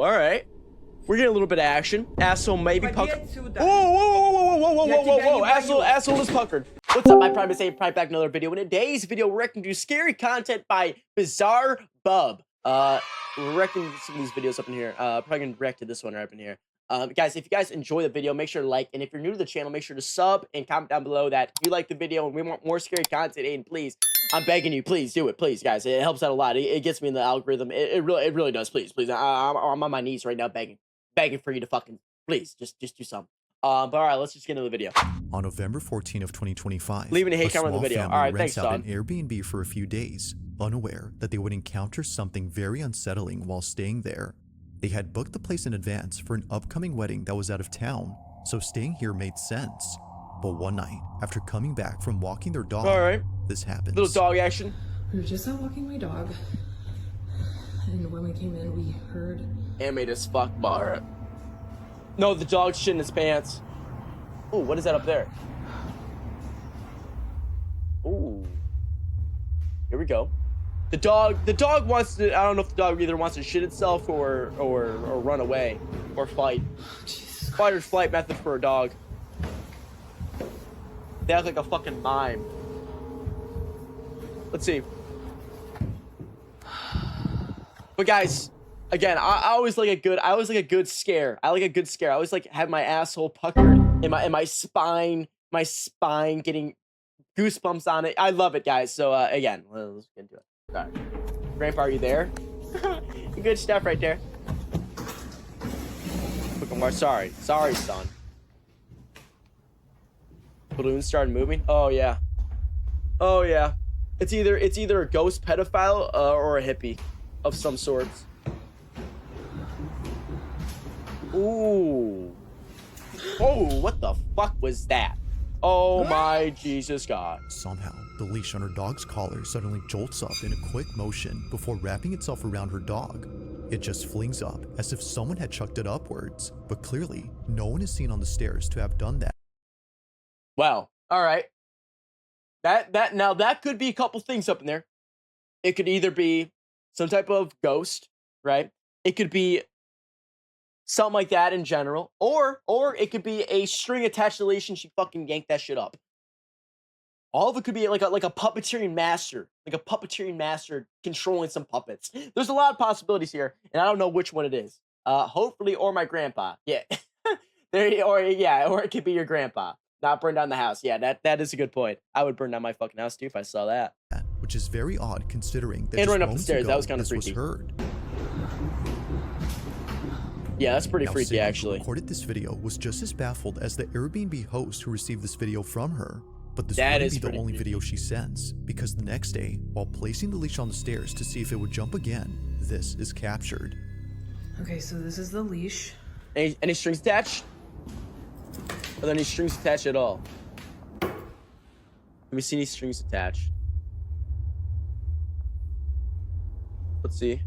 All right. We're getting a little bit of action. Asshole maybe puckered. Whoa. Asshole is puckered. What's up, my Prime? It's Aidan, back with another video. In today's video, we're reacting to scary content by BizarreBub. We're reacting to some of these videos up in here. Probably gonna react to this one right up in here. Guys, if you guys enjoy the video, make sure to like, and if you're new to the channel, make sure to sub and comment down below that you like the video and we want more scary content. Aidan, please, I'm begging you, please do it, please, guys. It helps out a lot. It gets me in the algorithm. It really does. Please. I'm on my knees right now, begging for you to fucking please just do something. But all right, let's just get into the video. On November 14 of 2025, leaving a hate comment on the video. All right, thanks, out Don. an Airbnb for a few days, unaware that they would encounter something very unsettling while staying there. They had booked the place in advance for an upcoming wedding that was out of town, so staying here made sense. But one night, after coming back from walking their dog, all right, this happens. Little dog action. We were just out walking my dog, and when we came in, we heard... Animated as fuck, bar. No, the dog's shit in his pants. Ooh, what is that up there? Ooh. Here we go. The dog wants to, I don't know if the dog either wants to shit itself or run away or fight. Fight or flight method for a dog. They act like a fucking mime. Let's see. But guys, again, I always like a good scare. I like a good scare. I always like have my asshole puckered in my spine getting goosebumps on it. I love it, guys. So again, let's get into it. All right. Grandpa, are you there? Good stuff right there. Sorry, son. Balloons started moving. Oh yeah. It's either a ghost pedophile or a hippie of some sorts. Ooh. Oh, what the fuck was that? Oh my Jesus God. Somehow, the leash on her dog's collar suddenly jolts up in a quick motion before wrapping itself around her dog. It just flings up as if someone had chucked it upwards, but clearly, no one is seen on the stairs to have done that. Wow. All right. Now that could be a couple things up in there. It could either be some type of ghost, right? It could be something like that in general, or it could be a string attached to the leash and she fucking yanked that shit up. All of it could be like a puppeteering master, controlling some puppets. There's a lot of possibilities here, and I don't know which one it is. Hopefully, or my grandpa. Yeah, or it could be your grandpa. Not burn down the house. Yeah, that is a good point. I would burn down my fucking house too if I saw that. Which is very odd considering that and run up the stairs. That was kind of freaky. Yeah, that's pretty freaky, Sydney, actually. Who recorded this video was just as baffled as the Airbnb host who received this video from her. But this wouldn't be the only video she sends, because the next day, while placing the leash on the stairs to see if it would jump again, this is captured. Okay, so this is the leash. Any strings attached? Are there any strings attached at all? Let me see any strings attached. Let's see.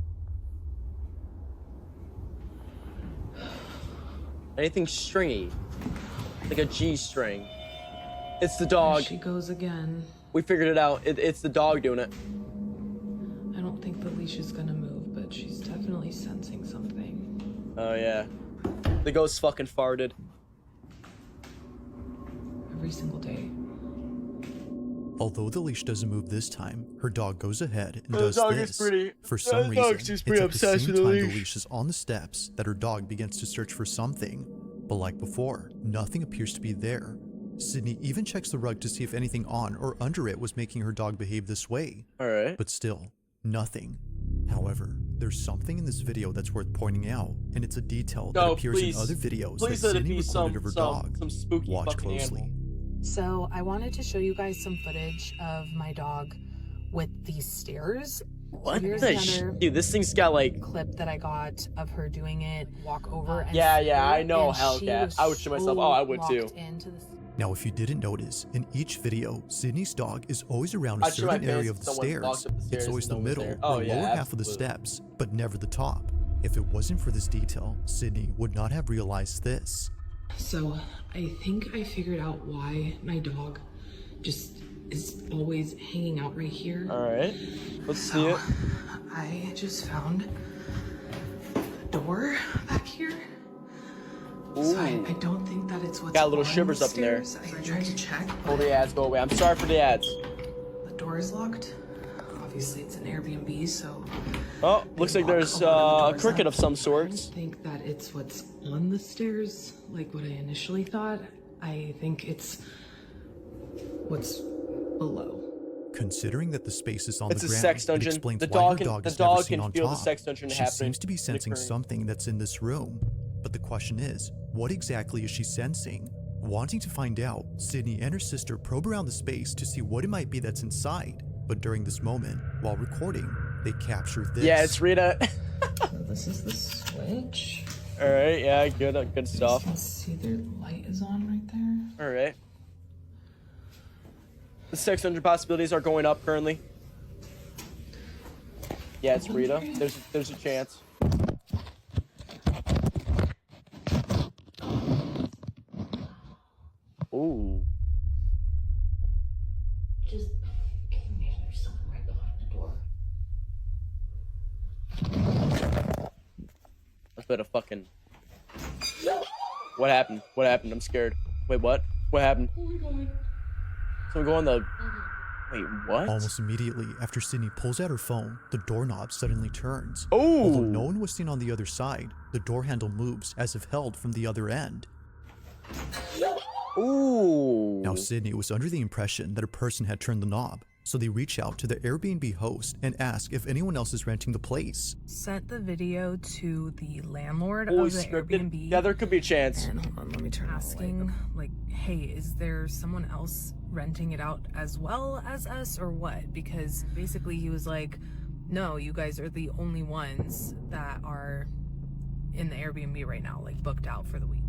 Anything stringy, like a G string. It's the dog. There she goes again. We figured it out. It's the dog doing it. I don't think the leash is gonna move, but she's definitely sensing something. Oh yeah. The ghost fucking farted. Every single day. Although the leash doesn't move this time, her dog goes ahead and does this. For some reason, it's at the same time the leash is on the steps that her dog begins to search for something. But like before, nothing appears to be there. Sydney even checks the rug to see if anything on or under it was making her dog behave this way. Alright. But still, nothing. However, there's something in this video that's worth pointing out, and it's a detail that appears in other videos that Sydney recorded of her dog. Some spooky Watch closely. Animal. So I wanted to show you guys some footage of my dog with these stairs. What Here's the dude, this thing's got like clip that I got of her doing it, walk over and yeah, I know, Hellcat. I would shit myself. Oh, I would too. Now, if you didn't notice, in each video, Sydney's dog is always around a certain area of the stairs. It's always the middle or lower half of the steps, but never the top. If it wasn't for this detail, Sydney would not have realized this. So I think I figured out why my dog just is always hanging out right here. All right, let's see it. I just found door back here. So I don't think that it's what's got little on shivers the up in there. stairs. I tried to check. Pull the ads, go away. I'm sorry for the ads. The door is locked. Obviously, it's an Airbnb, so. Oh, looks like there's a cricket of some I sorts. don't think that it's what's on the stairs, like what I initially thought. I think it's what's below. Considering that the space is on It's the a ground, sex dungeon. it explains The why her dog can- dog the is never dog seen can on feel the top. sex dungeon She happening seems to be and sensing occurring. something that's in this room. But the question is, what exactly is she sensing? Wanting to find out, Sydney and her sister probe around the space to see what it might be that's inside. But during this moment, while recording, they capture this. Yeah, it's Rita. So this is the switch. All right, yeah, good You stuff. can see their light is on right there. All right. The sex dungeon possibilities are going up currently. Yeah, it's Rita. There's a chance. Ooh. Just maybe there's someone right behind the door. Let's put a fucking. What happened? What happened? I'm scared. Wait, what? What happened? Oh my god. So go on the. Wait, what? Almost immediately after Sydney pulls out her phone, the doorknob suddenly turns. Oh! Although no one was seen on the other side, the door handle moves as if held from the other end. Ooh. Now Sydney was under the impression that a person had turned the knob, so they reach out to the Airbnb host and ask if anyone else is renting the place. Sent the video to the landlord Fully of the scripted. Airbnb. Yeah, there could be a chance. And hold on, let me turn asking, like, hey, is there someone else renting it out as well as us or what? Because basically he was like, no, you guys are the only ones that are in the Airbnb right now, like booked out for the week.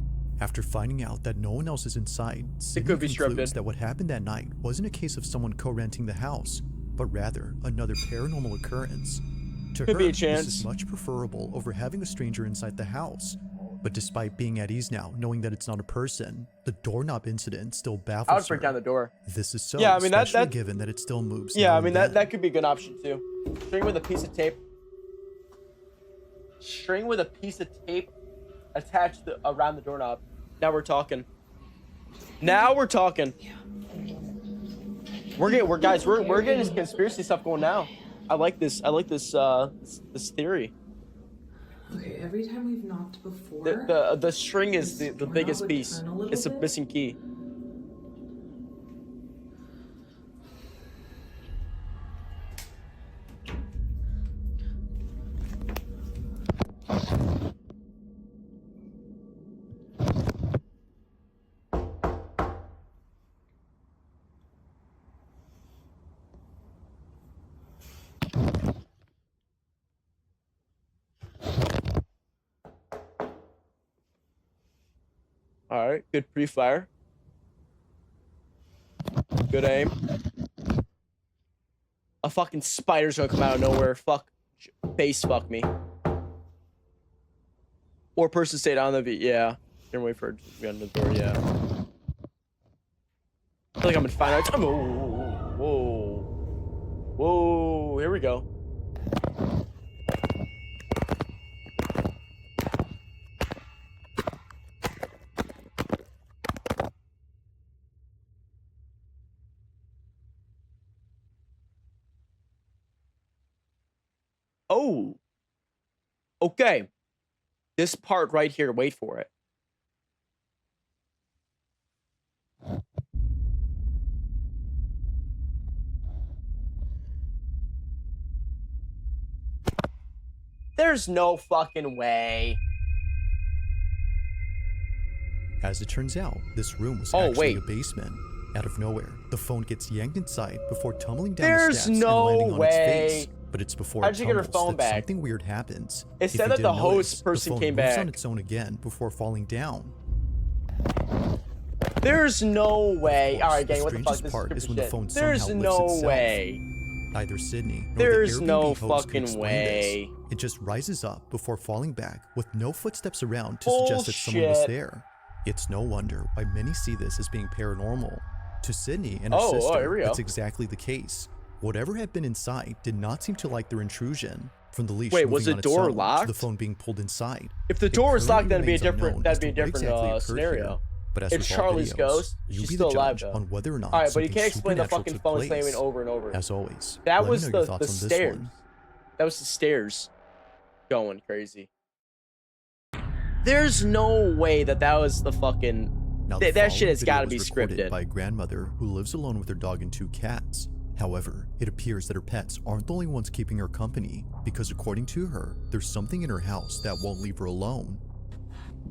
After finding out that no one else is inside, Sydney could be concludes scripted. that what happened that night wasn't a case of someone co-renting the house, but rather another paranormal occurrence. To Could her, be a this chance. is much preferable over having a stranger inside the house. But despite being at ease now, knowing that it's not a person, the doorknob incident still baffles I would break her. down the door. This is so, Yeah, I mean, that- especially given that it still moves. Yeah, now I and mean then. that could be a good option too. String with a piece of tape. String with a piece of tape attached around the doorknob. Now we're talking. Now we're talking. Yeah. We're getting this conspiracy stuff going now. I like this. I like this this theory. Okay, every time we've knocked before. The string is the doorknob biggest would piece. turn a little It's the bit. missing key. All right, good pre-fire. Good aim. A fucking spider's gonna come out of nowhere. Fuck, face fuck me. Or person stayed on the V. Yeah, didn't wait for it to be on the door. Yeah. I feel like I'm in fine arts. Whoa, whoa, whoa! Here we go. Oh. Okay. This part right here, wait for it. There's no fucking way. As it turns out, this room was Oh, actually wait. a basement. Out of nowhere, the phone gets yanked inside before tumbling down There's the steps no and landing on way. its face. But it's before How'd it you get her tumbles phone that back? something weird happens. It If said you that the didn't notice, host person the phone came moves back. on its own again before falling down. There's no way. course, All right, gang, the what the fuck? strangest This part is is when the shit. phone There's somehow no lifts itself. way. Neither Sydney nor There's the no Airbnb host could fucking explain way. this. It just rises up before falling back with no footsteps around to suggest that someone was Bullshit. there. It's no wonder why many see this as being paranormal. To Sydney and her Oh, here sister, we go. it's exactly the case. Whatever had been inside did not seem to like their intrusion. from the leash Wait, moving was the on its door own locked? to the phone being pulled inside. If the It door was locked, currently that'd be a remains unknown as to what exactly different occurred scenario. here, but as It's with all Charlie's videos, ghost. you'll She's be still the alive judge though. on whether or not All right, but you something can't explain the supernatural fucking took phone place. slamming over and over. As always, That let me was know your the thoughts on this stairs. one. That was the stairs going crazy. There's no way that was the fucking. Now, the That shit following has got to video be was recorded scripted. by a grandmother who lives alone with her dog and 2 cats. However, it appears that her pets aren't the only ones keeping her company, because according to her, there's something in her house that won't leave her alone.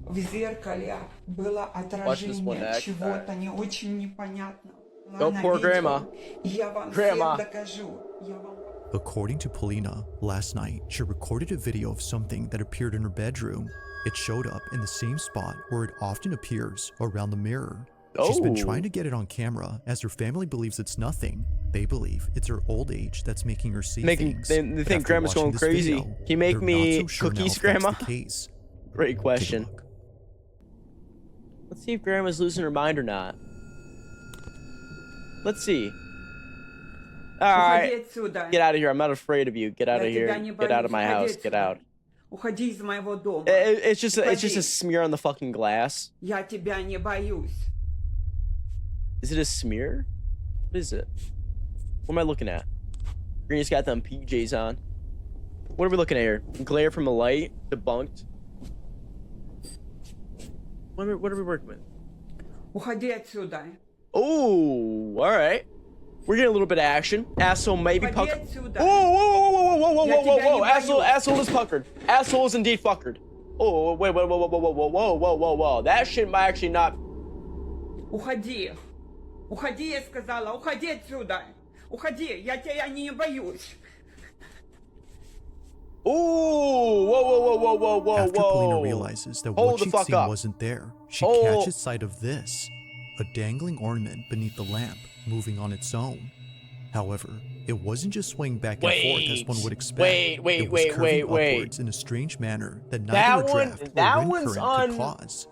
В зеркале было отражение чего-то не очень непонятного. Go poor grandma. Я вам Grandma. всем докажу. Я вам... According to Polina, last night she recorded a video of something that appeared in her bedroom. It showed up in the same spot where it often appears, around the mirror. She's been trying to get it on camera as her family believes it's nothing. They believe it's her old age that's making her see things. They But think after grandma's watching going this crazy. video, Can you make they're me not so sure now cookies, if that's Grandma? the case. Great Take a question. look. Let's see if grandma's losing her mind or not. Let's see. All right. Get out of here. I'm not afraid of you. Get out of here. Get out of my house. Get out. Уходи из моего дома. It's just a smear on the fucking glass. Я тебя не боюсь. Is it a smear? What is it? What am I looking at? Green's got them PJs on. What are we looking at here? Glare from a light? Debunked. What are we working with? Уходи отсюда. Oh, all right. We're getting a little bit of action. Asshole maybe Уходи puckered. отсюда. Whoa. Asshole is puckered. Asshole is indeed puckered. Oh, wait. Whoa. That shit might actually not. Уходи. Уходи, я сказала. Уходи отсюда. Уходи. Я тебя не боюсь. Ooh, whoa. After Polina realizes that Hold what the she'd fuck seen up. wasn't there, she Hold. catches sight of this, a dangling ornament beneath the lamp, moving on its own. However, it wasn't just swaying back and forth as one would expect. It was curving upwards in a strange manner that neither a draft or wind current could cause.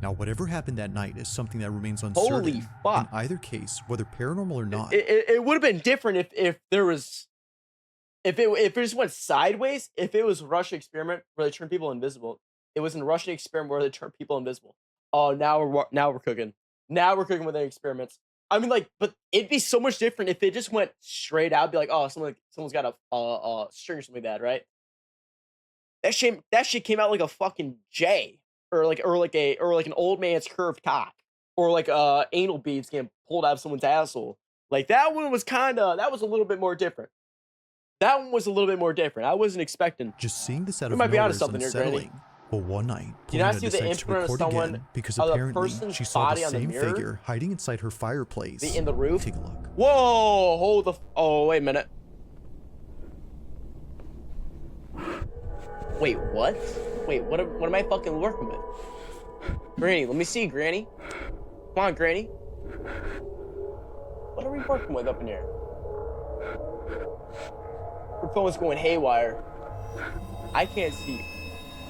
Now, whatever happened that night is something that remains uncertain. Holy fuck. In either case, whether paranormal or not. It would have been different if there was. If it just went sideways, if it was a Russian experiment where they turn people invisible, it was a Russian experiment where they turn people invisible. Oh, now we're cooking. Now we're cooking with the experiments. I mean, like, but it'd be so much different if it just went straight out. Be like, oh, someone's got a string or something like that, right? That shit came out like a fucking J, or like an old man's curved cock, or like anal beads getting pulled out of someone's asshole. Like that one was that was a little bit more different. That one was a little bit more different. I wasn't expecting. Just seeing this out of might be nowhere onto is something here, Granny. unsettling. But one night, Did I Polina see the decides to imprint of record someone again because of the apparently person's she saw the body on the same mirror? figure hiding inside her fireplace. In the roof? Take a look. Whoa! Hold the. Oh, wait a minute. Wait, what? Wait, what am I fucking working with? Granny, let me see, Granny. Come on, Granny. What are we working with up in here? Her phone's going haywire. I can't see.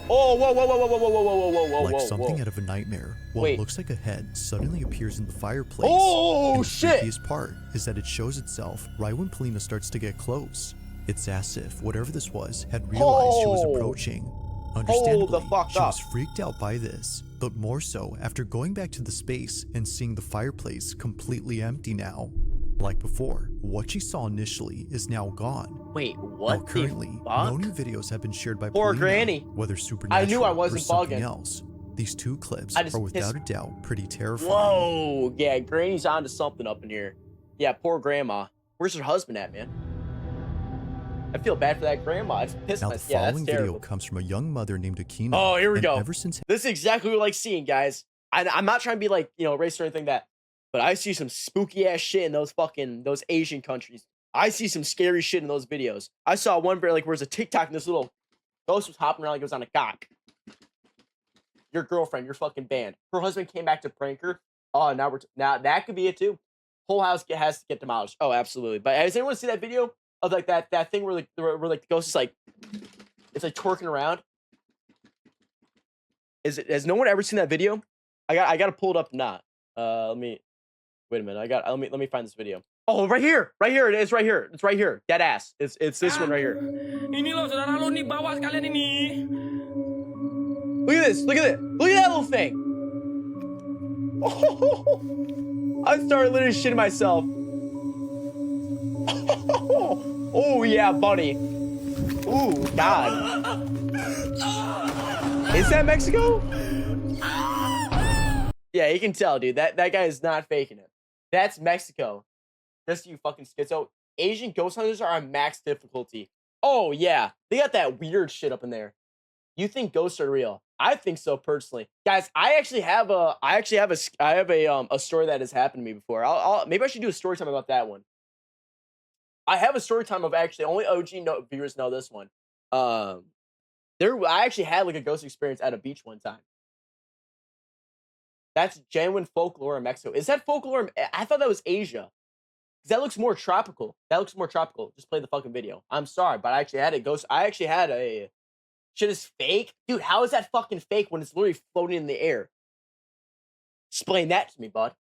Oh, whoa. Like something out of a nightmare, what Wait. looks like a head suddenly appears in the fireplace. Oh, and the shit. freakiest part is that it shows itself right when Polina starts to get close. It's as if whatever this was had realized she was approaching. Understandably, fuck she up. was freaked out by this, but more so after going back to the space and seeing the fireplace completely empty now. Like before, what she saw initially is now gone. Wait, Now, what currently, the fuck? no new videos have been shared by Poor Polina, Granny. whether supernatural I knew I wasn't or something bugging. else. These 2 clips I just are without pissed- a doubt pretty terrifying. Whoa, yeah, Granny's onto something up in here. Yeah, poor grandma. Where's her husband at, man? I feel bad for that grandma. I just pissed Now, the myself. Yeah, that's following video terrible. comes from a young mother named Akina. Oh, here we and go. Ever since This is exactly what we like seeing, guys. I'm not trying to be like, racist or anything like that, but I see some spooky ass shit in those Asian countries. I see some scary shit in those videos. I saw one where there's a TikTok and this little ghost was hopping around like it was on a cock. Your girlfriend, your fucking band. Her husband came back to prank her. Oh, now that could be it too. Whole house has to get demolished. Oh, absolutely. But has anyone seen that video of like that thing where the ghost is like, it's like twerking around? Has no one ever seen that video? I got to pull it up. Not. Let me wait a minute. Let me find this video. Oh, right here. Right here. It is right here. It's right here. Dead ass. It's this one right here. Ini loh saudara lo nih bawah sekalian ini. Look at this. Look at it. Look at that little thing. Oh, I started literally shitting myself. Oh, yeah, buddy. Ooh, God. Is that Mexico? Yeah, you can tell, dude. That guy is not faking it. That's Mexico. Just you fucking schizo. Asian ghost hunters are on max difficulty. Oh, yeah. They got that weird shit up in there. You think ghosts are real? I think so personally, guys. I have a story that has happened to me before. Maybe I should do a story time about that one. I have a story time of actually only OG viewers know this one. I actually had like a ghost experience at a beach one time. That's genuine folklore in Mexico. Is that folklore? I thought that was Asia. That looks more tropical. Just play the fucking video. I'm sorry, but I actually had a ghost. I actually had a shit is fake. Dude, how is that fucking fake when it's literally floating in the air? Explain that to me, bud.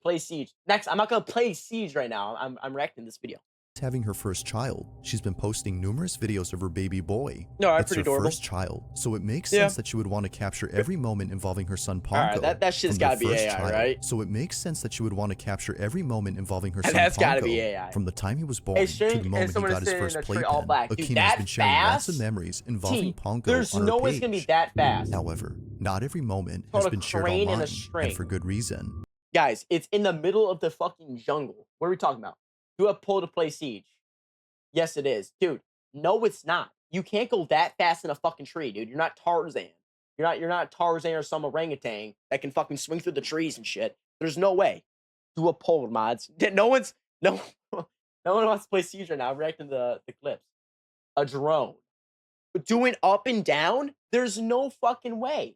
Play Siege. Next, I'm not gonna play Siege right now. I'm reacting this video. Having her first child, she's been posting numerous videos of her baby boy. No, it's pretty her adorable. first child, so it makes sense that she would want to capture every moment involving her son Ponko. Alright, that shit's gotta be AI, right? So it makes sense that she would want to capture every moment involving her son That's Ponko. gotta be AI. From the time he was born to the moment he got his first playpen. Akina's been sharing lots of memories involving Ponko There's on her no way page. it's gonna be that fast. However, not every moment has been shared online, and for good reason. Guys, it's in the middle of the fucking jungle. What are we talking about? Do a pull to play Siege? Yes, it is. Dude, no, it's not. You can't go that fast in a fucking tree, dude. You're not Tarzan. You're not Tarzan or some orangutan that can fucking swing through the trees and shit. There's no way. Do a poll, mods. No one wants to play Siege right now. I'm reacting to the clips. A drone. But doing up and down? There's no fucking way.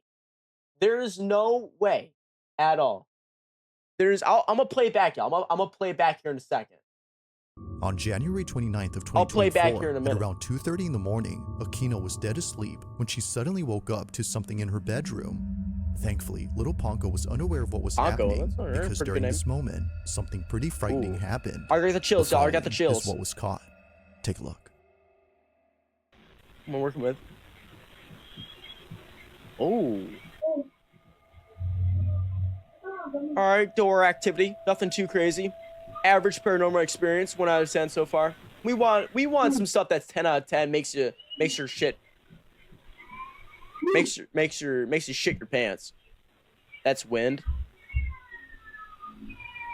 There's no way at all. I'm gonna play it back, y'all. I'm gonna play it back here in a second. On January 29th of 2024, I'll play back here in a minute. At around 2:30 in the morning, Akina was dead asleep when she suddenly woke up to something in her bedroom. Thankfully, little Ponko was unaware of what was happening because during this moment, something pretty frightening happened. I got the chills, y'all. I got the chills. Is what was caught. Take a look. I'm working with. Oh. All right, door activity. Nothing too crazy. Average paranormal experience. 1 out of 10 so far. We want some stuff that's 10 out of 10. Makes you shit. Makes you shit your pants. That's wind.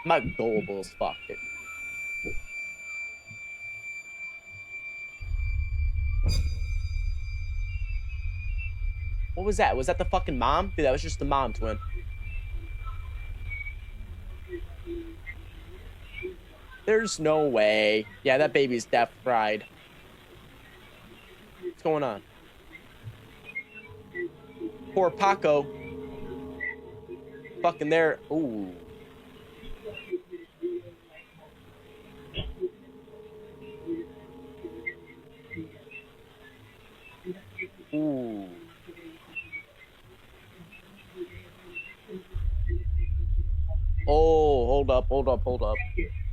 I'm not gullible as fuck, dude. What was that? Was that the fucking mom? Dude, that was just the mom twin. There's no way. Yeah, that baby's death fried. What's going on? Poor Paco. Fucking there. Ooh. Ooh. Oh, hold up.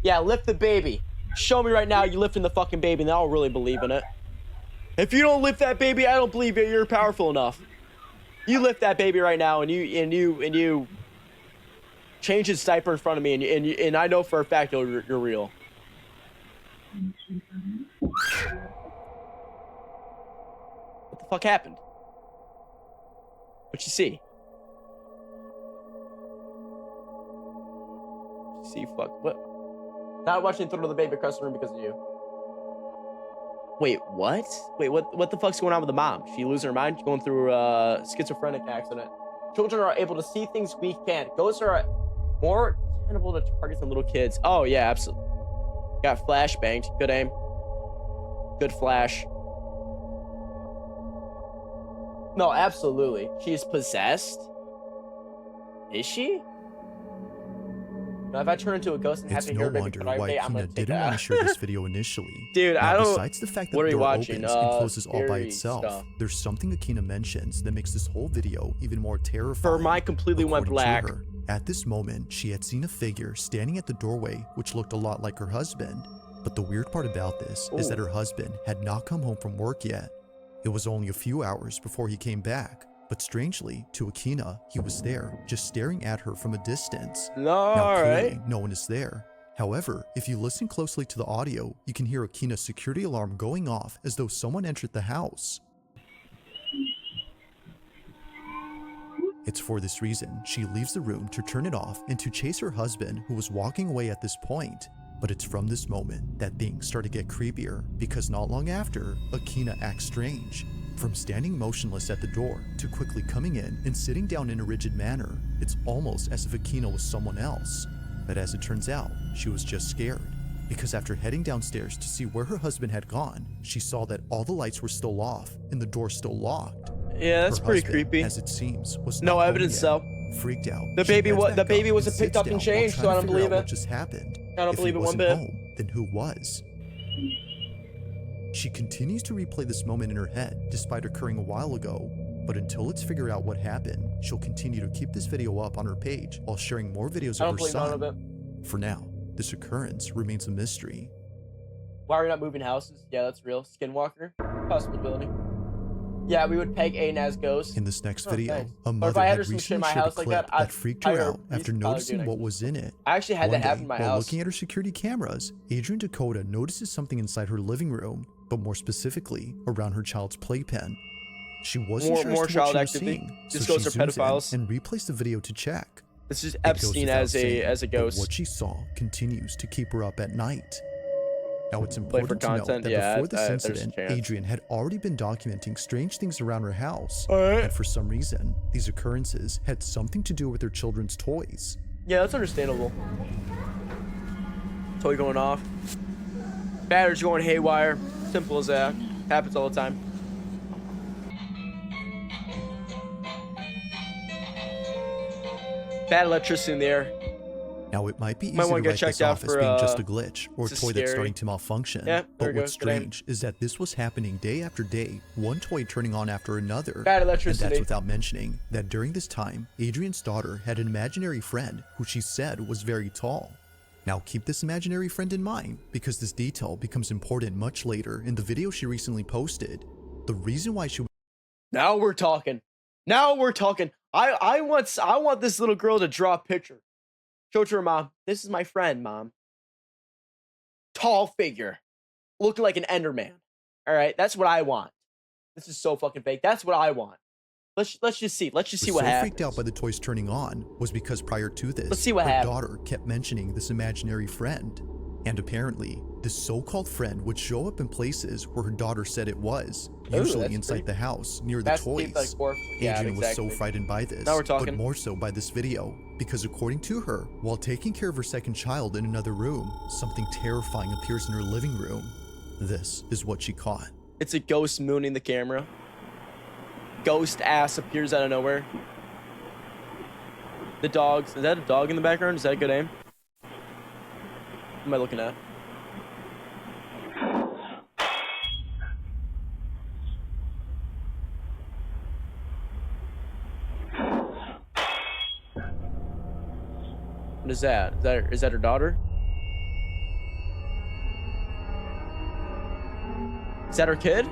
Yeah, lift the baby. Show me right now you lifting the fucking baby, and I'll really believe in it. If you don't lift that baby, I don't believe you're powerful enough. You lift that baby right now, and you change his diaper in front of me, and I know for a fact you're real. What the fuck happened? What'd you see? Fuck, what? Not watching Throw to the Baby Customer because of you. Wait, what? Wait, what the fuck's going on with the mom? She losing her mind? She's going through a schizophrenic accident. Children are able to see things we can't. Ghosts are more tenable to target than little kids. Oh, yeah, absolutely. Got flash banged. Good aim. Good flash. No, absolutely. She's possessed? Is she? Now, if I turn into a ghost and have It's to no hear baby wonder cry, why I'm gonna Akina take didn't want to that. share this video initially. Dude, now, I don't. besides the fact that What the are you door watching? opens and closes all by Scary itself, stuff. there's something Akina mentions that makes this whole video even more terrifying. Her mind completely went According to black. her, at this moment, she had seen a figure standing at the doorway which looked a lot like her husband. But the weird part about this is that her husband had not come home from work yet. It was only a few hours before he came back. But strangely, to Akina, he was there, just staring at her from a distance. Now clearly, no one is there. However, if you listen closely to the audio, you can hear Akina's security alarm going off as though someone entered the house. It's for this reason she leaves the room to turn it off and to chase her husband, who was walking away at this point. But it's from this moment that things start to get creepier, because not long after, Akina acts strange. From standing motionless at the door to quickly coming in and sitting down in a rigid manner, it's almost as if Akina was someone else. But as it turns out, she was just scared, because after heading downstairs to see where her husband had gone, she saw that all the lights were still off and the door still locked. Yeah, that's Her pretty husband, creepy. as it seems, was No not home evidence yet. though. Freaked out, The she baby heads back wasn't and picked sits up and down changed, while so I trying don't to figure believe out it. what just happened. I don't If believe he it one wasn't bit. home, then who was? She continues to replay this moment in her head despite occurring a while ago, but until it's figured out what happened, she'll continue to keep this video up on her page while sharing more videos I of don't her believe none son. of it. For now, this occurrence remains a mystery. Why are we not moving houses? Yeah, that's real. Skinwalker? Possibility. Yeah, we would peg Aidan as ghost. In this next Oh, video, nice. a Or if mother I had had some shit in recently my shared a house like clip that, I'd freaked her hire out a after police noticing pilot what was in it. I actually had One that happen day, in my while house. looking at her security cameras, Adrian Dakota notices something inside her living room, but more specifically, around her child's playpen. She wasn't sure More as to what child she was activity. seeing, This so goes she to zooms pedophiles. in and replays the video to check. This is It goes Epstein without as saying, a but ghost. what she saw continues to keep her up at night. Now, it's for important to note content? that Yeah, before this there's a incident, chance. Adrian had already been documenting strange things around her house. Alright. And for some reason, these occurrences had something to do with her children's toys. Yeah, that's understandable. Toy going off. Batteries going haywire. Simple as that. Happens all the time. Bad electricity in the air. Now, it might be easy Might to wanna get write this checked out off as for, being just a glitch or a this is toy that's scary. starting to malfunction. Yeah, there but we go. what's Good aim. strange is that this was happening day after day, one toy turning on after another. Bad And electricity. that's without mentioning that during this time, Adrian's daughter had an imaginary friend who she said was very tall. Now, keep this imaginary friend in mind, because this detail becomes important much later in the video she recently posted. The reason why she Now we're talking. Now we're talking. I want this little girl to draw a picture. Show it to her mom. This is my friend, mom. Tall figure. Looking like an Enderman. All right, that's what I want. This is so fucking fake. That's what I want. Let's just see. Let's just see was what so happens. freaked out by the toys turning on was because prior to this, Let's see what her happens. daughter kept mentioning this imaginary friend. And apparently, this so-called friend would show up in places where her daughter said it was, usually that's inside creepy. the house, near the That's toys. like yeah, Adrian was exactly. so frightened by this, Now we're but talking. more so by this video, because according to her, while taking care of her second child in another room, something terrifying appears in her living room. This is what she caught. It's a ghost mooning the camera. Ghost ass appears out of nowhere. The dogs. Is that a dog in the background? Is that a good aim? What am I looking at? What is that? Is that her daughter? Is that her kid?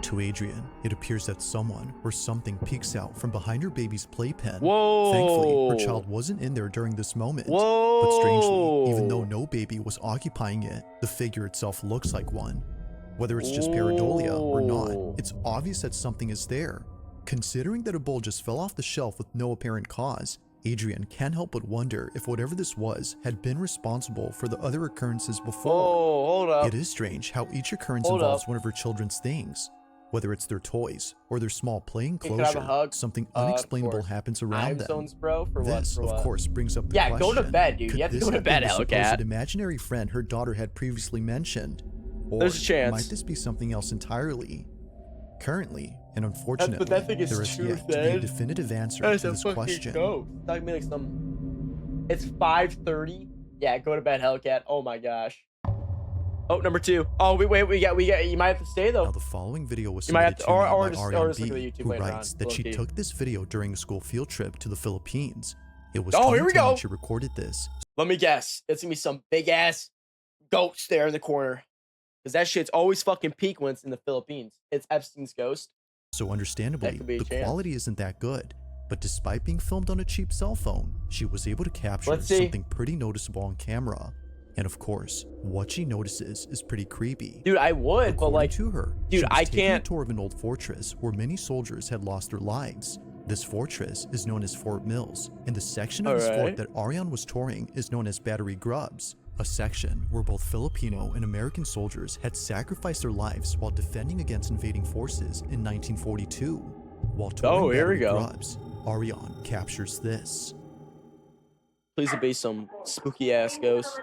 To Adrian, it appears that someone or something peeks out from behind her baby's playpen. Whoa. Thankfully, her child wasn't in there during this moment. Whoa. But strangely, even though no baby was occupying it, the figure itself looks like one. Whether it's just pareidolia or not, it's obvious that something is there. Considering that a bowl just fell off the shelf with no apparent cause, Adrian can't help but wonder if whatever this was had been responsible for the other occurrences before. Oh, hold up. It is strange how each occurrence Hold involves up. one of her children's things. Whether it's their toys or their small play Hey, can I have a enclosure, hug? something Of unexplainable course. happens around Time them. zones, bro. For what? This, For of what? course, brings up the Yeah, question. go to bed, dude. Could You have to this go to have bed, been the Hellcat. supposed imaginary friend her daughter had previously mentioned? Or There's a chance. might this be something else entirely? Currently, and unfortunately, that thing is there is true, yet to be a man. definitive answer That's to a this fucking question. ghost. Talking me like some It's 5:30. Yeah, go to bed, Hellcat. Oh my gosh. Oh, number 2. Oh, wait, we got. You might have to stay though. Now the following video was You might have submitted to, to me or by just Ariane look at the B, YouTube who later writes on. that she Low-key. took this video during a school field trip to the Philippines. It was Oh, here we 2010 when go. she recorded this. Let me guess. It's gonna be some big ass ghost there in the corner. Because that shit's always fucking peak when it's in the Philippines. It's Epstein's ghost. So understandably, could be a the chance. quality isn't that good. But despite being filmed on a cheap cell phone, she was able to capture Let's see. something pretty noticeable on camera. And of course, what she notices is pretty creepy. Dude, I would, but According like, to her, dude, she was I taking can't. a tour of an old fortress where many soldiers had lost their lives. This fortress is known as Fort Mills, and the section of this fort Alright. that Ariane was touring is known as Battery Grubs, a section where both Filipino and American soldiers had sacrificed their lives while defending against invading forces in 1942. While touring Oh, here we Battery go. Grubs, Ariane captures this. Please be some spooky ass ghost.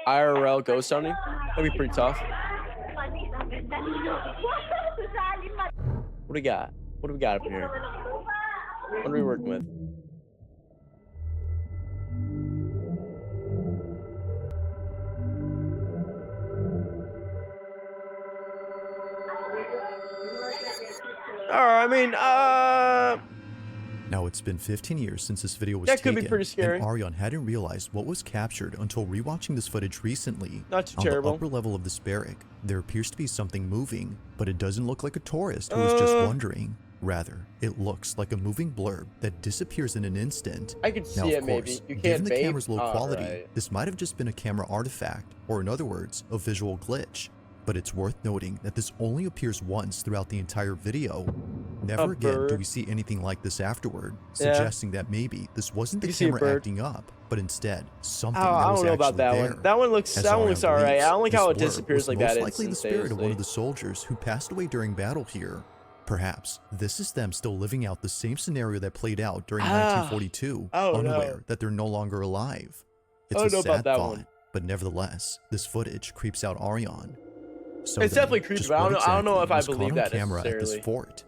IRL ghost hunting? That'd be pretty tough. What do we got? What do we got up here? What are we working with? I mean, Now it's been 15 years since this video was That could taken, be pretty scary. and Ariane hadn't realized what was captured until rewatching this footage recently. Not too On terrible. the upper level of this barrack, there appears to be something moving, but it doesn't look like a tourist who is just wandering. Rather, it looks like a moving blurb that disappears in an instant. I could see Now, of it course, maybe. You given can't the vape? camera's low quality, Alright. this might have just been a camera artifact, or in other words, a visual glitch. But it's worth noting that this only appears once throughout the entire video. Never again do bird. we see anything like this afterward, Yeah. suggesting that maybe this wasn't the You see a camera bird. acting up, but instead something Oh, that I was don't know about actually that there. one. That one looks As alright. believes, I don't like this how it blurb disappears was like most that likely the spirit of one of instantaneously. the soldiers who passed away during battle here. Perhaps this is them still living out the same scenario that played out during 1942, oh, unaware no. that they're no longer alive. It's I a don't know about sad that thought, one. but nevertheless, this footage creeps out Ariane. So It's then, definitely creepy, just but I what don't know if I exactly was believe caught on that camera at this necessarily. fort?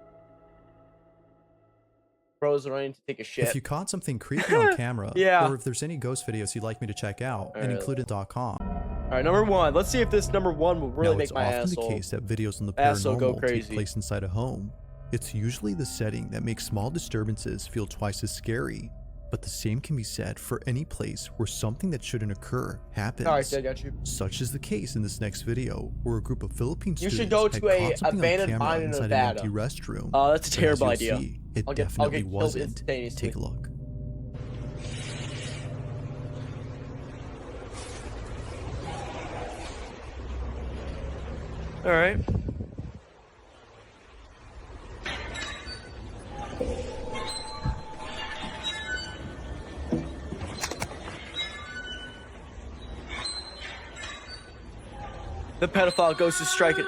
Bros running to take a shit. If you caught something creepy on camera, Yeah. or if there's any ghost videos you'd like me to check out, and Alright. include it.com. Alright, number 1. Let's see if this number 1 will really Now, make it's my often asshole. the case that videos on the asshole go paranormal take crazy. place inside a home. It's usually the setting that makes small disturbances feel twice as scary, but the same can be said for any place where something that shouldn't occur happens. Alright, I got you. Such is the case in this next video, where a group of Philippine You students should go had to a caught something on abandoned camera mine in inside Nevada. an empty restroom. That's a But as terrible you'll idea. see, it I'll get definitely killed wasn't. instantaneously. Take a look. Alright. The pedophile ghost is striking.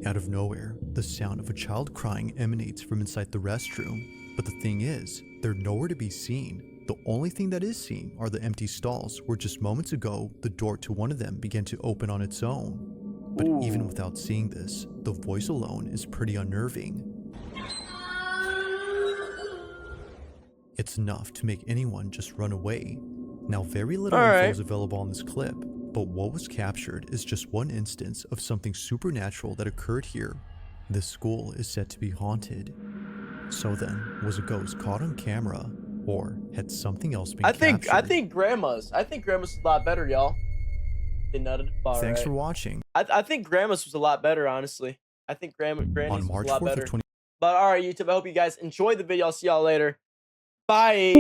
Out of nowhere, the sound of a child crying emanates from inside the restroom. But the thing is, they're nowhere to be seen. The only thing that is seen are the empty stalls where just moments ago, the door to one of them began to open on its own. But even without seeing this, the voice alone is pretty unnerving. It's enough to make anyone just run away. Now, very little info is available on this clip, but what was captured is just one instance of something supernatural that occurred here. This school is said to be haunted. So then, was a ghost caught on camera, or had something else been captured? I think grandma's a lot better, y'all. They nutted. Thanks for watching. I think grandma's was a lot better, honestly. I think granny's On was March a lot 4th better. of 20 But all right, YouTube. I hope you guys enjoyed the video. I'll see y'all later. Bye.